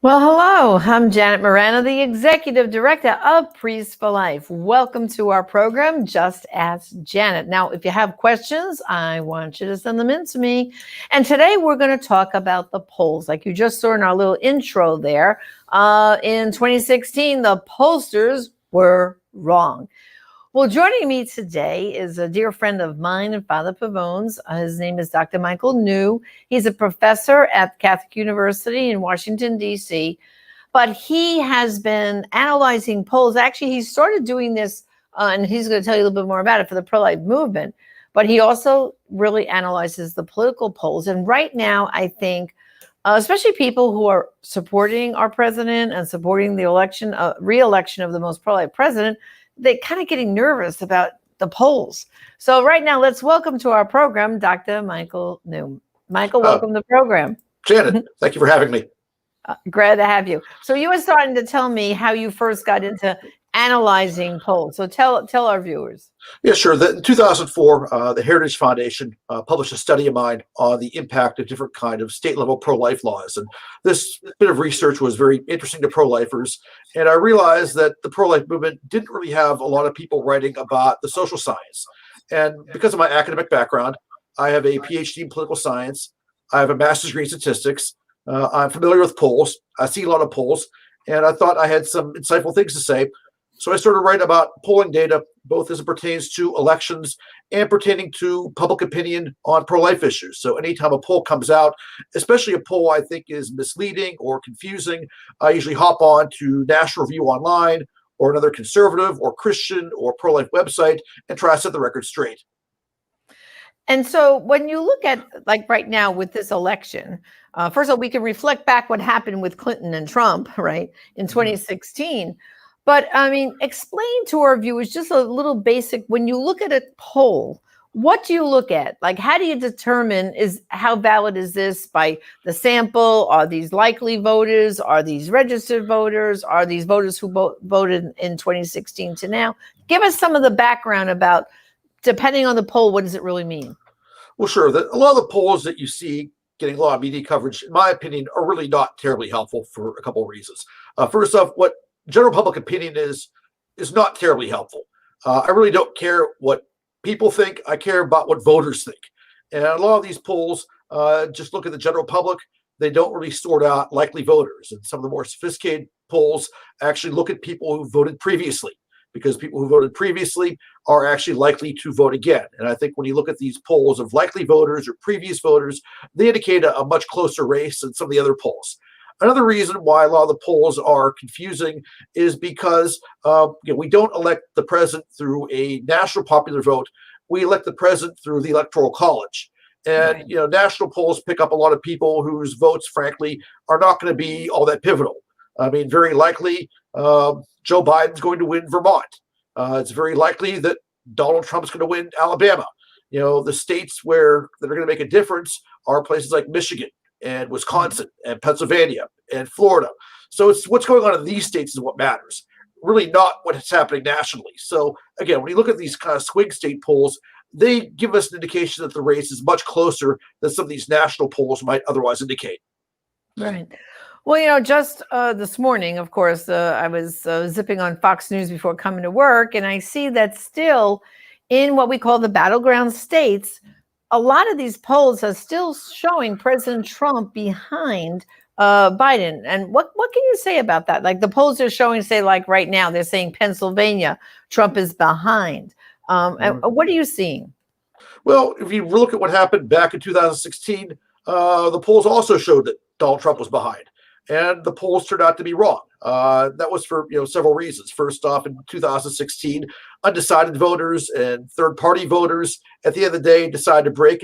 Well, hello. I'm Janet Morano, the Executive Director of Priests for Life. Welcome to our program, Just Ask Janet. Now, if you have questions, I want you to send them in to me. And today we're going to talk about the polls. Like you just saw in our little intro there, in 2016, the pollsters were wrong. Well, joining me today is a dear friend of mine and Father Pavone's. His name is Dr. Michael New. He's a professor at Catholic University in Washington, D.C., but he has been analyzing polls. Actually, he started doing this, and he's going to tell you a little bit more about it for the pro-life movement, but he also really analyzes the political polls. And right now, I think, especially people who are supporting our president and supporting the election, re-election of the most pro-life president, they're kind of getting nervous about the polls. So right now, let's welcome to our program, Dr. Michael New. Michael, welcome to the program. Janet, thank you for having me. Glad to have you. So you were starting to tell me how you first got into analyzing polls. So tell our viewers. Yeah, sure. In 2004, the Heritage Foundation published a study of mine on the impact of different kind of state-level pro-life laws. And this bit of research was very interesting to pro-lifers. And I realized that the pro-life movement didn't really have a lot of people writing about the social science. And because of my academic background, I have a PhD in political science. I have a master's degree in statistics. I'm familiar with polls. I see a lot of polls. And I thought I had some insightful things to say. So I started writing about polling data, both as it pertains to elections and pertaining to public opinion on pro-life issues. So anytime a poll comes out, especially a poll I think is misleading or confusing, I usually hop on to National Review Online or another conservative or Christian or pro-life website and try to set the record straight. And so when you look at, like right now with this election, first of all, we can reflect back what happened with Clinton and Trump, right, in 2016. But I mean, explain to our viewers just a little basic, when you look at a poll, what do you look at? Like, how do you determine how valid is this by the sample? Are these likely voters? Are these registered voters? Are these voters who voted in 2016 to now? Give us some of the background about, depending on the poll, what does it really mean? Well, sure. A lot of the polls that you see getting a lot of media coverage, in my opinion, are really not terribly helpful for a couple of reasons. First off, what general public opinion is not terribly helpful. I really don't care what people think. I care about what voters think. And a lot of these polls just look at the general public. They don't really sort out likely voters. And some of the more sophisticated polls actually look at people who voted previously, because people who voted previously are actually likely to vote again. And I think when you look at these polls of likely voters or previous voters, they indicate a much closer race than some of the other polls. Another reason why a lot of the polls are confusing is because we don't elect the president through a national popular vote. We elect the president through the Electoral College. And, right, national polls pick up a lot of people whose votes, frankly, are not going to be all that pivotal. I mean, very likely Joe Biden's going to win Vermont. It's very likely that Donald Trump's going to win Alabama. The states that are going to make a difference are places like Michigan and Wisconsin and Pennsylvania and Florida. So it's what's going on in these states is what matters, really not what's happening nationally. So again, when you look at these kind of swing state polls, they give us an indication that the race is much closer than some of these national polls might otherwise indicate. Right. Well, just this morning, of course, I was zipping on Fox News before coming to work, and I see that still in what we call the battleground states, a lot of these polls are still showing President Trump behind Biden. And what can you say about that? Like the polls are showing, say, like right now, they're saying Pennsylvania, Trump is behind. And what are you seeing? Well, if you look at what happened back in 2016, the polls also showed that Donald Trump was behind. And the polls turned out to be wrong. That was for several reasons. First off, in 2016, undecided voters and third-party voters at the end of the day decided to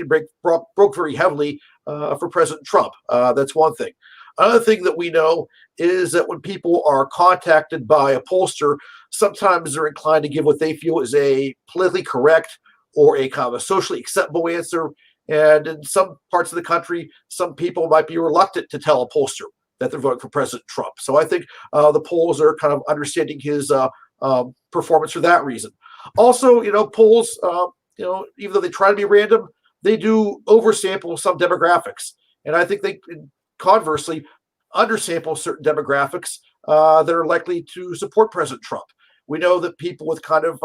broke very heavily for President Trump. That's one thing. Another thing that we know is that when people are contacted by a pollster, sometimes they're inclined to give what they feel is a politically correct or a kind of a socially acceptable answer. And in some parts of the country, some people might be reluctant to tell a pollster that they're voting for President Trump. So I think the polls are kind of understanding his performance for that reason. Also, polls, even though they try to be random, they do oversample some demographics. And I think conversely, undersample certain demographics that are likely to support President Trump. We know that people with kind of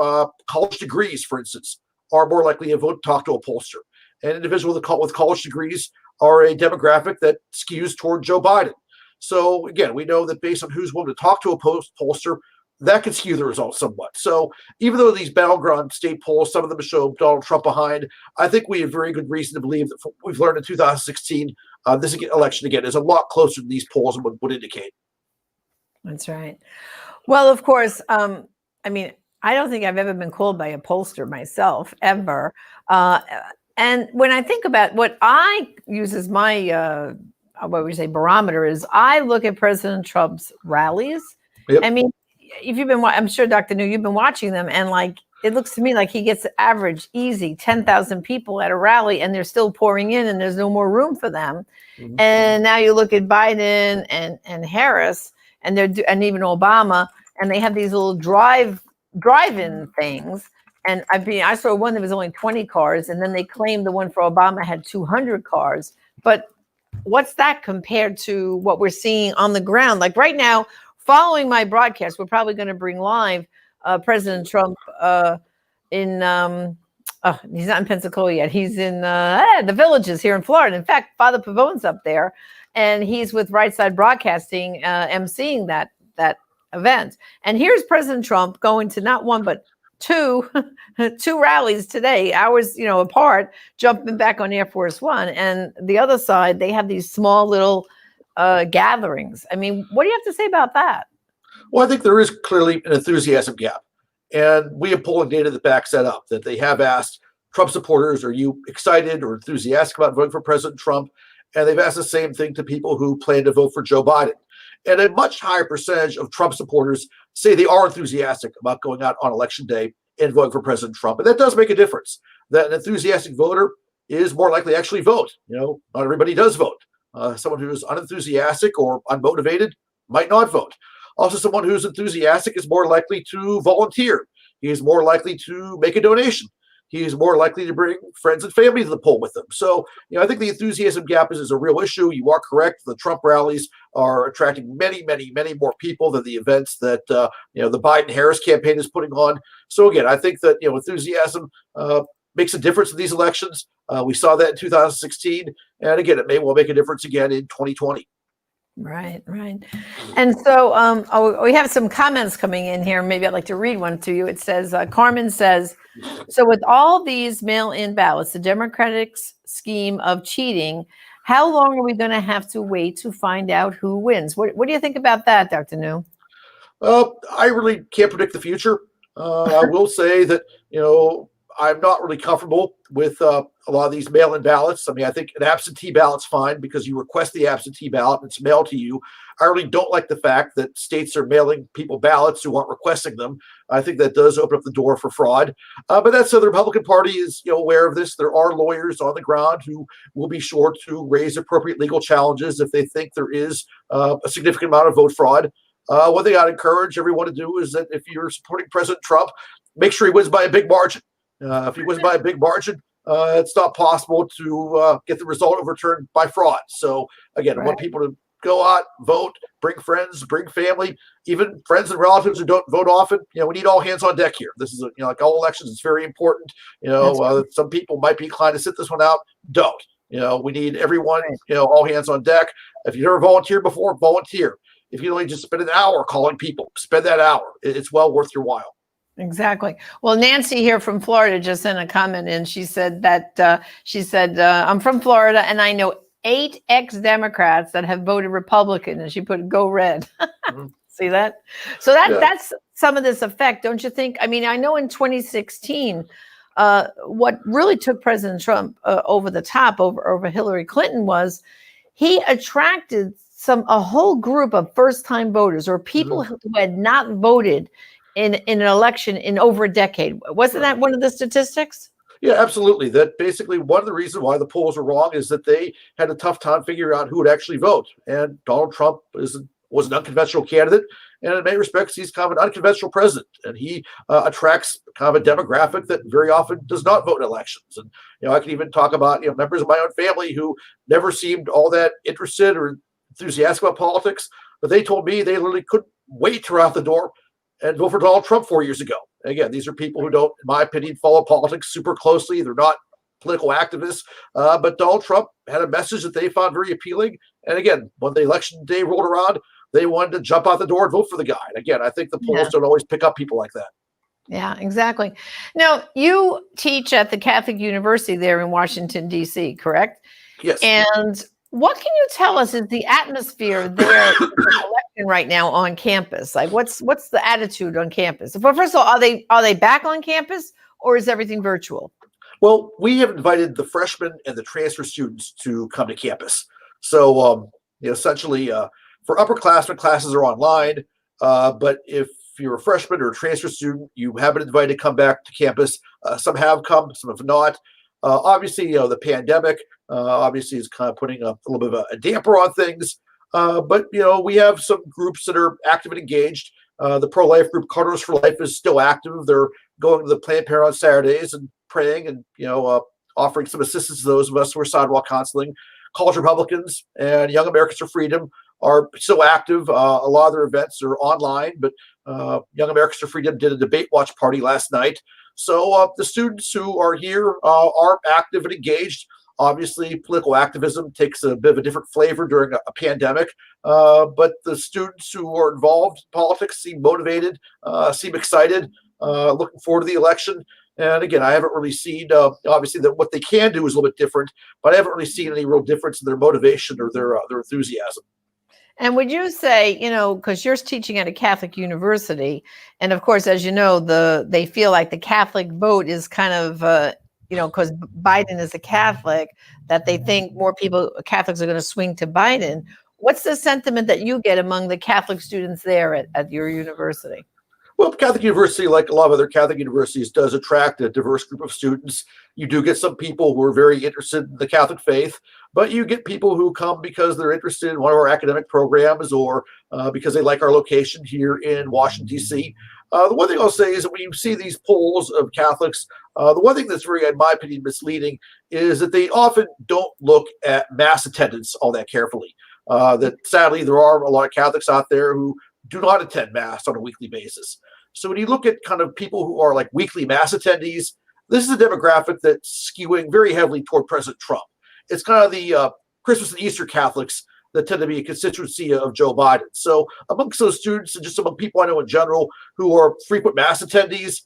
college degrees, for instance, are more likely to vote talk to a pollster. And individuals with college degrees are a demographic that skews toward Joe Biden. So again, we know that based on who's willing to talk to a pollster, that could skew the results somewhat. So even though these battleground state polls, some of them show Donald Trump behind, I think we have very good reason to believe that we've learned in 2016, this election again is a lot closer than these polls would indicate. That's right. Well, of course, I mean, I don't think I've ever been called by a pollster myself, ever. And when I think about what I use as my, what we say, barometer is, I look at President Trump's rallies. Yep. I mean, if you've been, I'm sure, Dr. New, you've been watching them, and like, it looks to me like he gets average, easy 10,000 people at a rally, and they're still pouring in, and there's no more room for them. Mm-hmm. And now you look at Biden and Harris, and and even Obama, and they have these little drive-in things. And I saw one that was only 20 cars, and then they claimed the one for Obama had 200 cars. But what's that compared to what we're seeing on the ground? Like right now, following my broadcast, we're probably going to bring live President Trump he's not in Pensacola yet. He's in the Villages here in Florida. In fact, Father Pavone's up there, and he's with Right Side Broadcasting, emceeing that event. And here's President Trump going to not one, but two rallies today, hours, apart, jumping back on Air Force One. And the other side, they have these small little gatherings. I mean, what do you have to say about that? Well, I think there is clearly an enthusiasm gap. And we have polling data that backs that up, that they have asked Trump supporters, are you excited or enthusiastic about voting for President Trump? And they've asked the same thing to people who plan to vote for Joe Biden. And a much higher percentage of Trump supporters say they are enthusiastic about going out on election day and voting for President Trump. And that does make a difference. That an enthusiastic voter is more likely to actually vote. Not everybody does vote. Someone who is unenthusiastic or unmotivated might not vote. Also, someone who's enthusiastic is more likely to volunteer. He is more likely to make a donation. He is more likely to bring friends and family to the poll with them. So, I think the enthusiasm gap is a real issue. You are correct. The Trump rallies are attracting many, many, many more people than the events that, the Biden-Harris campaign is putting on. So, again, I think that, enthusiasm makes a difference in these elections. We saw that in 2016. And again, it may well make a difference again in 2020. Right. And so we have some comments coming in here. Maybe I'd like to read one to you. It says, Carmen says, so with all these mail-in ballots, the Democratic scheme of cheating, how long are we going to have to wait to find out who wins? What do you think about that, Dr. New? I really can't predict the future. I will say that, I'm not really comfortable with a lot of these mail-in ballots. I mean, I think an absentee ballot's fine because you request the absentee ballot and it's mailed to you. I really don't like the fact that states are mailing people ballots who aren't requesting them. I think that does open up the door for fraud. But that's so the Republican Party is aware of this. There are lawyers on the ground who will be sure to raise appropriate legal challenges if they think there is a significant amount of vote fraud. One thing I'd encourage everyone to do is that if you're supporting President Trump, make sure he wins by a big margin. If he wins by a big margin, it's not possible to get the result overturned by fraud. So again, I want people to go out, vote, bring friends, bring family, even friends and relatives who don't vote often. We need all hands on deck here. This is like all elections, it's very important. Some people might be inclined to sit this one out. Don't. We need everyone. All hands on deck. If you've never volunteered before, volunteer. If you only just spend an hour calling people, spend that hour. It's well worth your while. Exactly. Well, Nancy here from Florida just sent a comment in. She said that I'm from Florida and I know 8 ex-Democrats that have voted Republican, and she put go red. Mm-hmm. See that? So that's some of this effect, don't you think? I mean, I know in 2016, what really took President Trump over the top over Hillary Clinton was he attracted a whole group of first-time voters or people who had not voted in an election in over a decade. Wasn't that one of the statistics? Yeah, absolutely. That basically one of the reasons why the polls were wrong is that they had a tough time figuring out who would actually vote. And Donald Trump was an unconventional candidate. And in many respects, he's kind of an unconventional president. And he attracts kind of a demographic that very often does not vote in elections. And, I can even talk about, members of my own family who never seemed all that interested or enthusiastic about politics, but they told me they literally couldn't wait to run out the door and vote for Donald Trump 4 years ago. Again, these are people who don't, in my opinion, follow politics super closely. They're not political activists, but Donald Trump had a message that they found very appealing. And again, when the election day rolled around, they wanted to jump out the door and vote for the guy. And again, I think the polls don't always pick up people like that. Yeah, exactly. Now, you teach at the Catholic University there in Washington, D.C., correct? Yes. And what can you tell us is the atmosphere there in the election right now on campus? Like, what's the attitude on campus? Well, first of all, are they back on campus, or is everything virtual? Well, we have invited the freshmen and the transfer students to come to campus. So, essentially, for upperclassmen, classes are online. But if you're a freshman or a transfer student, you have been invited to come back to campus. Some have come, some have not. Obviously, the pandemic obviously is kind of putting a little bit of a damper on things. But we have some groups that are active and engaged. The pro-life group Cardinals for Life is still active. They're going to the Planned Parenthood on Saturdays and praying and offering some assistance to those of us who are sidewalk counseling. College Republicans and Young Americans for Freedom are still active. A lot of their events are online, but Young Americans for Freedom did a debate watch party last night. So the students who are here are active and engaged. Obviously, political activism takes a bit of a different flavor during a pandemic, but the students who are involved in politics seem motivated, seem excited, looking forward to the election. And again, I haven't really seen, obviously, that what they can do is a little bit different, but I haven't really seen any real difference in their motivation or their enthusiasm. And would you say, because you're teaching at a Catholic university, and of course, as you know, they feel like the Catholic vote is kind of, because Biden is a Catholic, that they think more Catholics are going to swing to Biden. What's the sentiment that you get among the Catholic students there at your university? Well, Catholic University, like a lot of other Catholic universities, does attract a diverse group of students. You do get some people who are very interested in the Catholic faith, but you get people who come because they're interested in one of our academic programs or because they like our location here in Washington, D.C. The one thing I'll say is that when you see these polls of Catholics, the one thing that's very, in my opinion, misleading is that they often don't look at mass attendance all that carefully. That sadly, there are a lot of Catholics out there who do not attend Mass on a weekly basis. So when you look at kind of people who are like weekly Mass attendees, this is a demographic that's skewing very heavily toward President Trump. It's kind of the Christmas and Easter Catholics that tend to be a constituency of Joe Biden. So amongst those students and just among people I know in general who are frequent Mass attendees,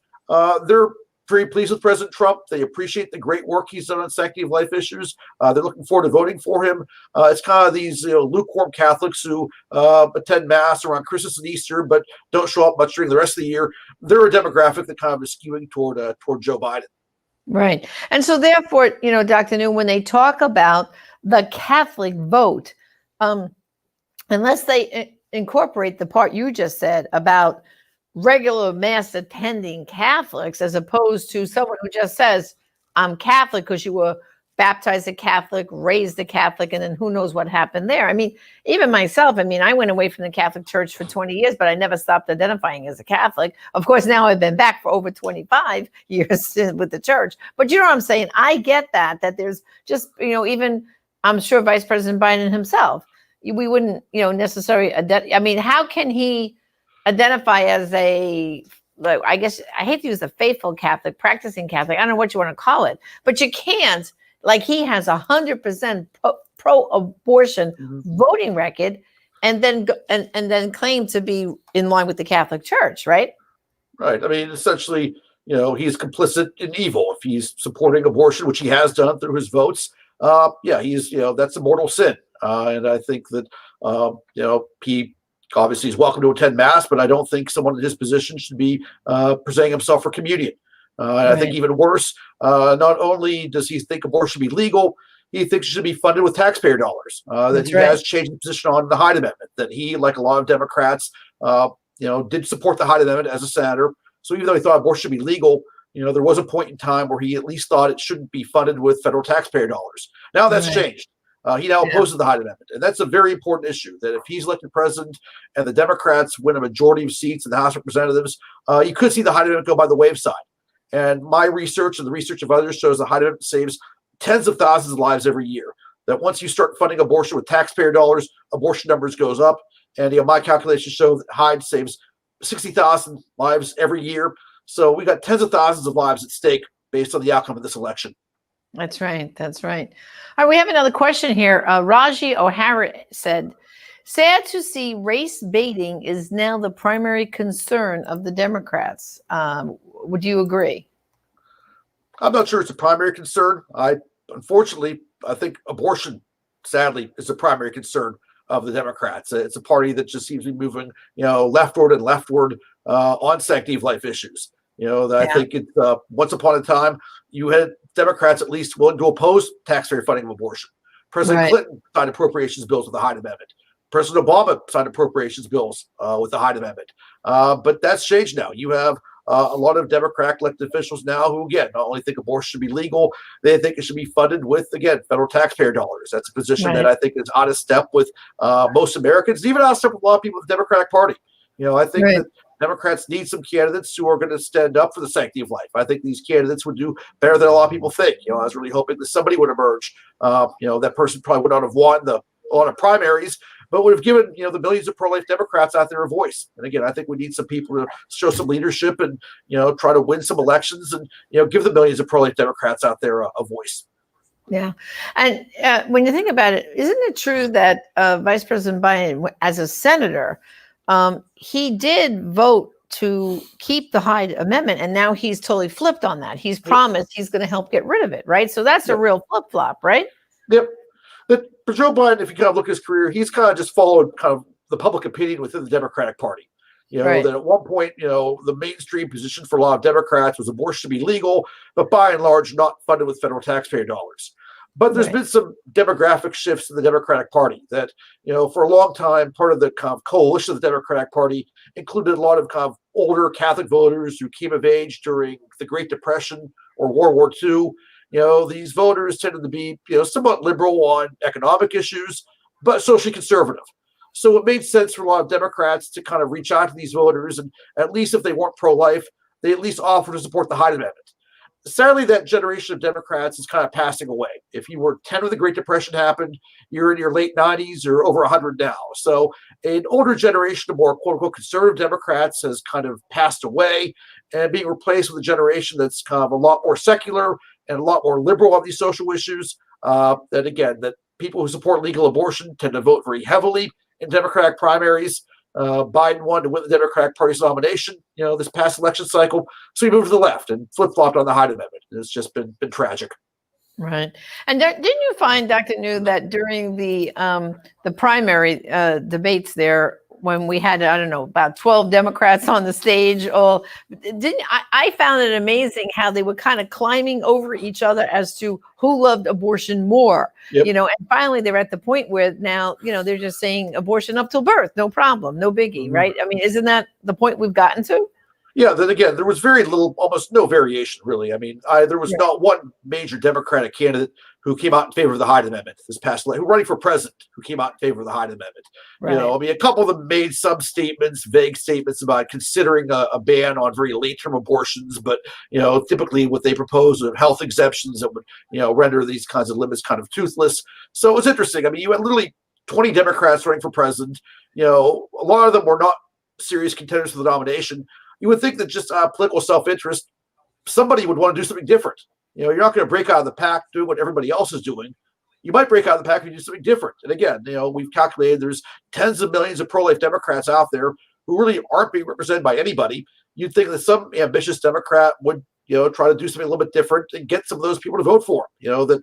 they're very pleased with President Trump. They appreciate the great work he's done on sanctity of life issues. They're looking forward to voting for him. It's kind of these lukewarm Catholics who attend Mass around Christmas and Easter, but don't show up much during the rest of the year. They're a demographic that kind of is skewing toward Joe Biden. Right. And so therefore, Dr. New, when they talk about the Catholic vote, unless they incorporate the part you just said about regular Mass attending Catholics, as opposed to someone who just says, I'm Catholic because you were baptized a Catholic, raised a Catholic, and then who knows what happened there. I mean, even myself, I went away from the Catholic Church for 20 years, but I never stopped identifying as a Catholic. Of course, now I've been back for over 25 years with the church. But you know what I'm saying? I get that there's just, even I'm sure Vice President Biden himself, we wouldn't, necessarily, how can he identify as I guess I hate to use the faithful Catholic, practicing Catholic, I don't know what you want to call it, but you can't, like he has 100% pro-abortion voting record and then claim to be in line with the Catholic Church, right? Right. Essentially, he's complicit in evil if he's supporting abortion, which he has done through his votes. He's, that's a mortal sin. And I think that, he obviously is welcome to attend Mass, but I don't think someone in his position should be presenting himself for communion. Right. I think even worse, not only does he think abortion should be legal, he thinks it should be funded with taxpayer dollars. That he has changed his position on the Hyde Amendment, that he, like a lot of Democrats, did support the Hyde Amendment as a senator. So even though he thought abortion should be legal, there was a point in time where he at least thought it shouldn't be funded with federal taxpayer dollars. Now that's changed. He now opposes the Hyde Amendment. And that's a very important issue, that if he's elected president and the Democrats win a majority of seats in the House of Representatives, you could see the Hyde Amendment go by the wayside. And my research and the research of others shows the Hyde Amendment saves tens of thousands of lives every year. that once you start funding abortion with taxpayer dollars, abortion numbers goes up. And my calculations show that Hyde saves 60,000 lives every year. So we got tens of thousands of lives at stake based on the outcome of this election. That's right. That's right. All right, we have another question here. Raji O'Hara said, sad to see race baiting is now the primary concern of the Democrats. Would you agree? I'm not sure it's a primary concern. Unfortunately, I think abortion, sadly, is the primary concern of the Democrats. It's a party that just seems to be moving, leftward and leftward on sanctity of life issues. I think it's once upon a time you had Democrats at least willing to oppose taxpayer funding of abortion. President Clinton signed appropriations bills with the Hyde Amendment. President Obama signed appropriations bills with the Hyde Amendment. But that's changed now. You have a lot of Democrat elected officials now who, again, not only think abortion should be legal, they think it should be funded with, again, federal taxpayer dollars. That's a position that I think is out of step with most Americans, even out of step with a lot of people in the Democratic Party. I think that Democrats need some candidates who are going to stand up for the sanctity of life. I think these candidates would do better than a lot of people think. I was really hoping that somebody would emerge. That person probably would not have won a lot of primaries, but would have given the millions of pro-life Democrats out there a voice. And again, I think we need some people to show some leadership and try to win some elections and give the millions of pro-life Democrats out there a voice. Yeah, and when you think about it, isn't it true that Vice President Biden, as a senator, he did vote to keep the Hyde Amendment, and now he's totally flipped on that. He's promised he's going to help get rid of it, right? So that's a real flip-flop, right? Yep. But for Joe Biden, if you kind of look at his career, he's kind of just followed kind of the public opinion within the Democratic Party. That at one point, the mainstream position for a lot of Democrats was abortion should be legal, but by and large, not funded with federal taxpayer dollars. But there's been some demographic shifts in the Democratic Party that, for a long time, part of the kind of coalition of the Democratic Party included a lot of kind of older Catholic voters who came of age during the Great Depression or World War II. These voters tended to be, somewhat liberal on economic issues, but socially conservative. So it made sense for a lot of Democrats to kind of reach out to these voters, and at least if they weren't pro-life, they at least offer to support the Hyde Amendment. Sadly, that generation of Democrats is kind of passing away. If you were 10 when the Great Depression happened, you're in your late 90s or over 100 now. So an older generation of more quote-unquote conservative Democrats has kind of passed away and being replaced with a generation that's kind of a lot more secular and a lot more liberal on these social issues. That people who support legal abortion tend to vote very heavily in Democratic primaries. Biden won to win the Democratic Party's nomination, this past election cycle. So he moved to the left and flip-flopped on the Hyde Amendment. It's just been tragic. Right. And didn't you find, Dr. New, that during the primary debates there, when we had, I don't know, about 12 Democrats on the stage, I found it amazing how they were kind of climbing over each other as to who loved abortion more, and finally they're at the point where now, they're just saying abortion up till birth, no problem, no biggie, right? I mean, isn't that the point we've gotten to? Yeah, then again, there was very little, almost no variation, really. I mean, there was not one major Democratic candidate who came out in favor of the Hyde Amendment this past election, who running for president, who came out in favor of the Hyde Amendment. Right. A couple of them made some statements, vague statements about considering a ban on very late-term abortions, but, typically what they propose are health exemptions that would, render these kinds of limits kind of toothless. So it was interesting. I mean, you had literally 20 Democrats running for president. A lot of them were not serious contenders for the nomination. You would think that just political self-interest, somebody would want to do something different. You're not going to break out of the pack doing what everybody else is doing. You might break out of the pack and do something different. And again, we've calculated there's tens of millions of pro-life Democrats out there who really aren't being represented by anybody. You'd think that some ambitious Democrat would, try to do something a little bit different and get some of those people to vote for him. That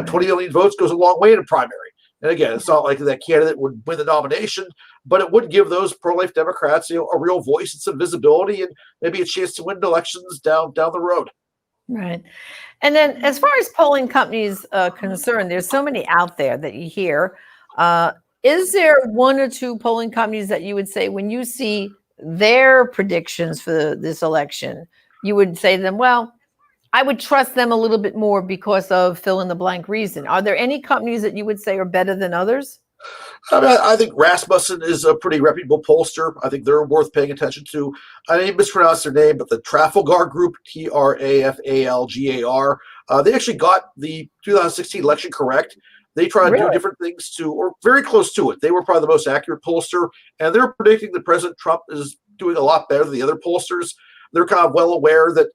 20 million votes goes a long way in a primary. And again, it's not like that candidate would win the nomination, but it would give those pro-life Democrats, a real voice and some visibility and maybe a chance to win elections down the road. Right. And then as far as polling companies concerned, there's so many out there that you hear. Is there one or two polling companies that you would say when you see their predictions for this election, you would say to them, well, I would trust them a little bit more because of fill in the blank reason. Are there any companies that you would say are better than others? I think Rasmussen is a pretty reputable pollster. I think they're worth paying attention to. I didn't mispronounce their name, but the Trafalgar Group, Trafalgar, they actually got the 2016 election correct. They try to do Really? different things to, or very close to it. They were probably the most accurate pollster, and they're predicting that President Trump is doing a lot better than the other pollsters. They're kind of well aware that,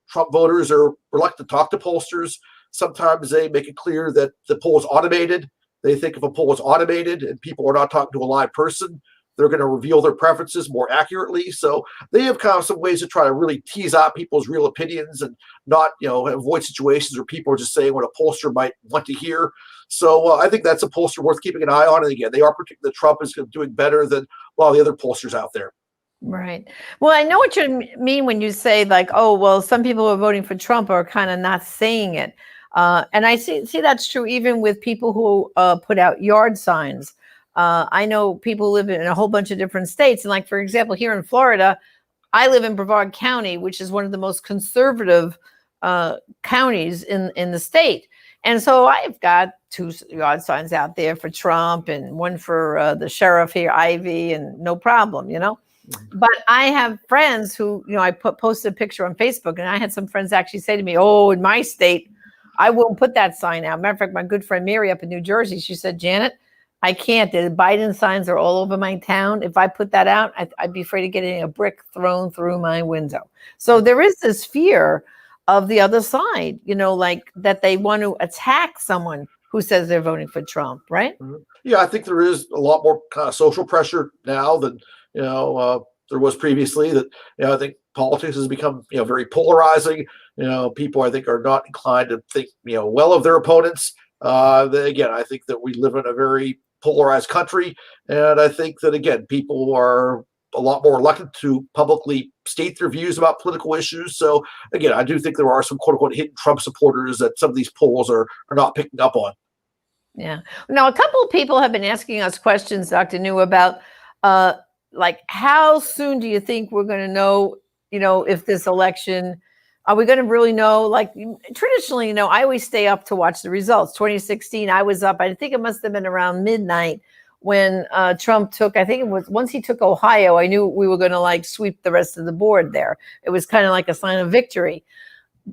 Trump voters are reluctant to talk to pollsters. Sometimes they make it clear that the poll is automated. They think if a poll is automated and people are not talking to a live person, they're going to reveal their preferences more accurately. So they have kind of some ways to try to really tease out people's real opinions and not, avoid situations where people are just saying what a pollster might want to hear. So I think that's a pollster worth keeping an eye on. And again, they are predicting that Trump is doing better than a lot of the other pollsters out there. Right. Well, I know what you mean when you say like, oh, well, some people who are voting for Trump are kind of not saying it. And I see that's true even with people who put out yard signs. I know people live in a whole bunch of different states. And like, for example, here in Florida, I live in Brevard County, which is one of the most conservative counties in the state. And so I've got 2 yard signs out there for Trump and one for the sheriff here, Ivy, and no problem, But I have friends who, I posted a picture on Facebook, and I had some friends actually say to me, oh, in my state, I won't put that sign out. Matter of fact, my good friend Mary up in New Jersey, she said, Janet, I can't. The Biden signs are all over my town. If I put that out, I'd be afraid of getting a brick thrown through my window. So there is this fear of the other side, like that they want to attack someone who says they're voting for Trump, right? Yeah, I think there is a lot more kind of social pressure now than there was previously. That I think politics has become very polarizing. People I think are not inclined to think well of their opponents. Again, I think that we live in a very polarized country, and I think that again people are a lot more reluctant to publicly state their views about political issues. So again, I do think there are some quote unquote hidden Trump supporters that some of these polls are not picking up on. Yeah. Now, a couple of people have been asking us questions, Dr. New, about like how soon do you think we're going to know, if this election, are we going to really know? Like traditionally, I always stay up to watch the results. 2016, I was up, I think it must have been around midnight when Trump took, I think it was once he took Ohio, I knew we were going to like sweep the rest of the board there. It was kind of like a sign of victory.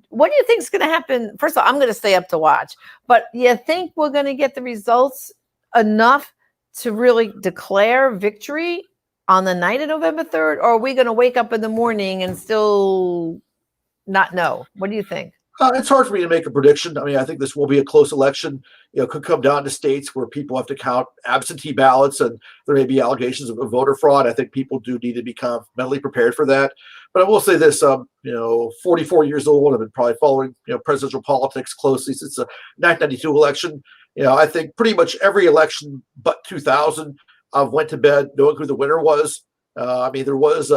What do you think is going to happen? First of all, I'm going to stay up to watch, but you think we're going to get the results enough to really declare victory on the night of November 3rd? Or are we going to wake up in the morning and still not know? What do you think? It's hard for me to make a prediction. I mean, I think this will be a close election. Could come down to states where people have to count absentee ballots and there may be allegations of voter fraud. I think people do need to become mentally prepared for that. But I will say this, 44 years old, I've been probably following, presidential politics closely since the 1992 election. I think pretty much every election but 2000, I've went to bed knowing who the winner was. There was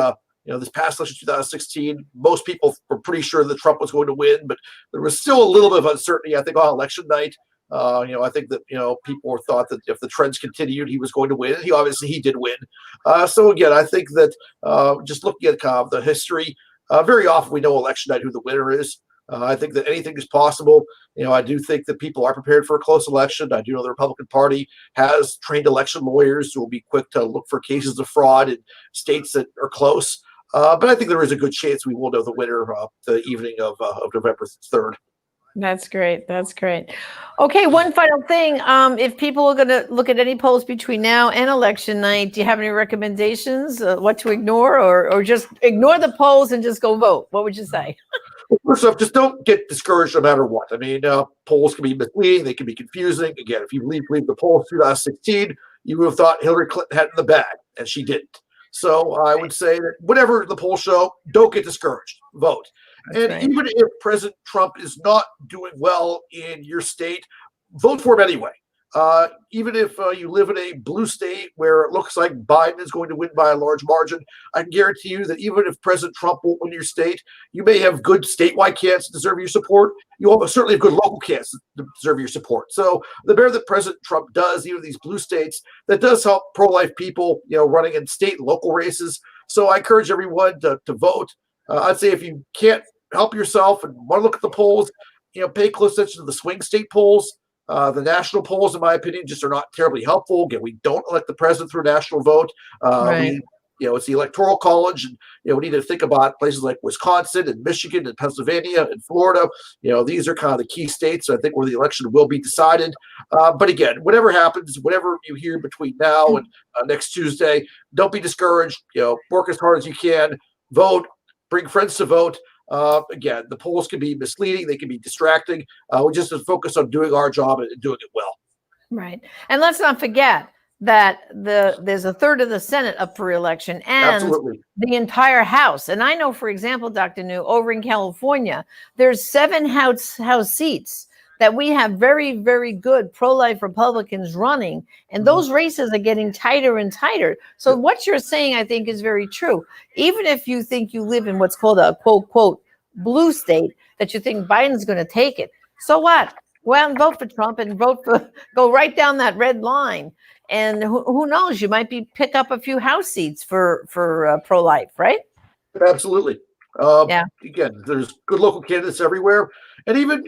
this past election, 2016, most people were pretty sure that Trump was going to win, but there was still a little bit of uncertainty, I think, on election night. I think that, people thought that if the trends continued, he was going to win. He did win. So again, I think that just looking at kind of the history, very often we know election night who the winner is. I think that anything is possible. I do think that people are prepared for a close election. I do know the Republican Party has trained election lawyers who will be quick to look for cases of fraud in states that are close. But I think there is a good chance we will know the winner the evening of November 3rd. That's great. That's great. Okay, one final thing. If people are going to look at any polls between now and election night, do you have any recommendations what to ignore or just ignore the polls and just go vote? What would you say? First off, just don't get discouraged no matter what. I mean, polls can be misleading. They can be confusing. Again, if you believe the polls 2016, you would have thought Hillary Clinton had it in the bag, and she didn't. So I would say that whatever the polls show, don't get discouraged. Vote. That's right. Even if President Trump is not doing well in your state, vote for him anyway. Even if you live in a blue state where it looks like Biden is going to win by a large margin, I can guarantee you that even if President Trump won't win your state, you may have good statewide candidates that deserve your support. You certainly have good local candidates that deserve your support. So the better that President Trump does, even these blue states, that does help pro-life people, running in state and local races. So I encourage everyone to vote. I'd say if you can't help yourself and want to look at the polls, pay close attention to the swing state polls. The national polls, in my opinion, just are not terribly helpful. Again, we don't elect the president through a national vote. Right. We it's the Electoral College, and we need to think about places like Wisconsin and Michigan and Pennsylvania and Florida. These are kind of the key states, I think, where the election will be decided. But again, whatever happens, whatever you hear between now and next Tuesday, don't be discouraged. Work as hard as you can, vote, bring friends to vote. Again, the polls can be misleading, they can be distracting. We just have to focus on doing our job and doing it well. Right. And let's not forget that there's a third of the Senate up for re-election and Absolutely. the entire House. And I know, for example, Dr. New, over in California, there's 7 House seats that we have very, very good pro-life Republicans running. And those races are getting tighter and tighter. So what you're saying, I think, is very true. Even if you think you live in what's called a quote, quote, blue state, that you think Biden's going to take it. So what? Go out and vote for Trump and go right down that red line. And who knows, you might pick up a few House seats for pro-life, right? Absolutely. Again, there's good local candidates everywhere. And even,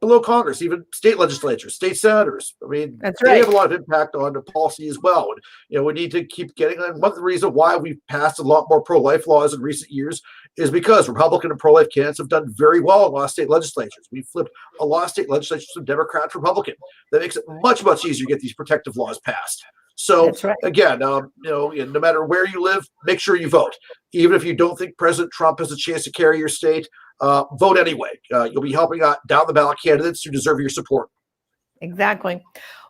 below Congress, even state legislatures, state senators. I mean, That's they right. have a lot of impact on the policy as well. And, we need to keep getting them. One of the reasons why we've passed a lot more pro-life laws in recent years is because Republican and pro-life candidates have done very well in a lot of state legislatures. We've flipped a lot of state legislatures from Democrat to Republican. That makes it much, much easier to get these protective laws passed. So That's right. again, no matter where you live, make sure you vote. Even if you don't think President Trump has a chance to carry your state, vote anyway. You'll be helping out down the ballot candidates who deserve your support. Exactly.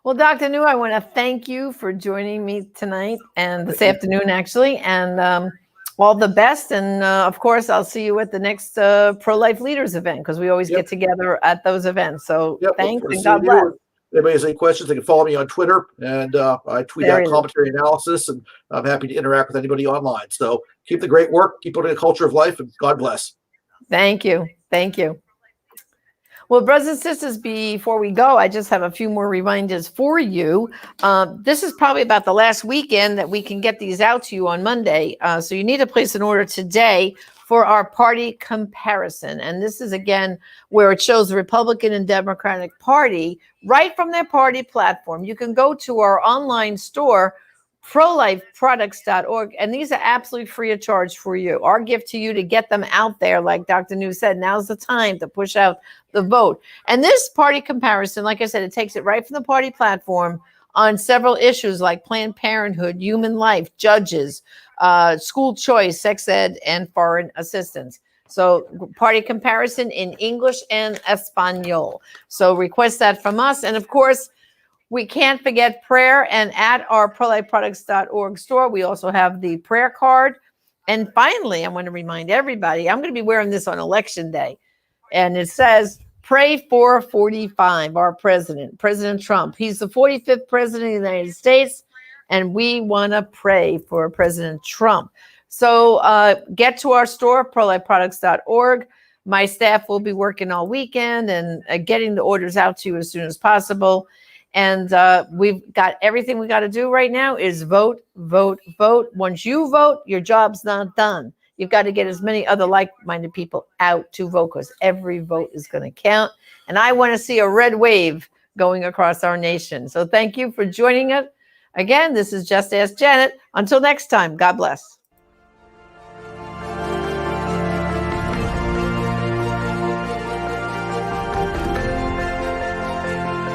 Well, Dr. New, I want to thank you for joining me tonight and this afternoon, actually, and all the best. And of course, I'll see you at the next Pro-Life Leaders event, because we always get together at those events. So thanks and God bless. If anybody has any questions, they can follow me on Twitter, and I tweet out commentary analysis, and I'm happy to interact with anybody online. So keep the great work, keep putting a culture of life, and God bless. Thank you. Thank you. Well, brothers and sisters, before we go, I just have a few more reminders for you. This is probably about the last weekend that we can get these out to you on Monday. So you need to place an order today for our party comparison. And this is, again, where it shows the Republican and Democratic Party right from their party platform. You can go to our online store, prolifeproducts.org, and these are absolutely free of charge for you. Our gift to you to get them out there, like Dr. New said, now's the time to push out the vote. And this party comparison, like I said, it takes it right from the party platform on several issues like Planned Parenthood, human life, judges, school choice, sex ed, and foreign assistance. So party comparison in English and Espanol. So request that from us. And of course, we can't forget prayer. And at our prolifeproducts.org store, we also have the prayer card. And finally, I want to remind everybody, I'm going to be wearing this on Election Day. And it says, pray for 45, our president, President Trump. He's the 45th president of the United States. And we want to pray for President Trump. So get to our store, prolifeproducts.org. My staff will be working all weekend and getting the orders out to you as soon as possible. And we've got everything we got to do right now is vote, vote, vote. Once you vote, your job's not done. You've got to get as many other like-minded people out to vote, because every vote is going to count. And I want to see a red wave going across our nation. So thank you for joining us. Again, this is Just Ask Janet. Until next time, God bless.